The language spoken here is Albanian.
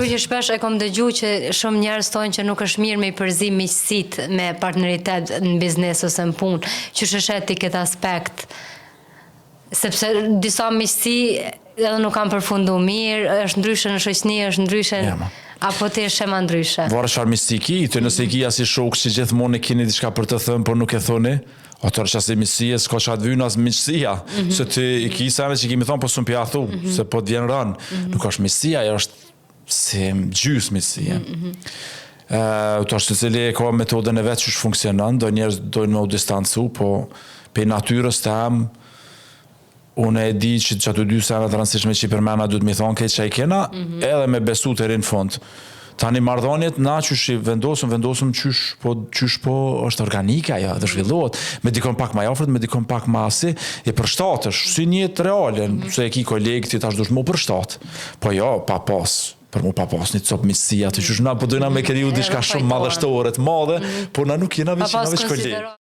Që shpesh e kom dëgju që shumë njerëz thonë që nuk është mirë me i përzi miqësitë me partneritet në biznes ose në punë, që sheshet ti këtë aspekt, sepse disa miqësi edhe nuk kanë përfundu mirë, është ndryshe në shoqëni, është ndryshe apo ti është shema ndryshe. Varet çfarë miqësi ki, ti nëse ki si shok që gjithmonë e keni diçka për të thënë, por nuk e thoni, atëherë çasi miqësia s'ka çat vyn as miqësia, se ti i ki sa që kemi thonë po s'u pja thu, se po të vjen rën. Nuk është miqësia, ajo është si gjysmë miqësia. To është se cili ka metodën e vet që funksionon, do njerëz dojnë me u distancu, po pe natyrës të am unë e di që ato dy sena të rëndësishme që i përmena duhet mi thonë këtë që i kena, edhe me besu të rinë fond. Tani marrëdhëniet na qysh i vendosëm qysh po është organika ajo, dhe zhvillohet, me dikon pak ma afërt, me dikon pak ma si, e përshtatësh, si njët reale, se e ki kolegë ti tash dush mu përshtat. Po jo, pa pas, për mu pa pas një copë miqësia, të qysh na po dojna me këriju diçka shumë madhështore të madhe, por na nuk jena veç kolegë.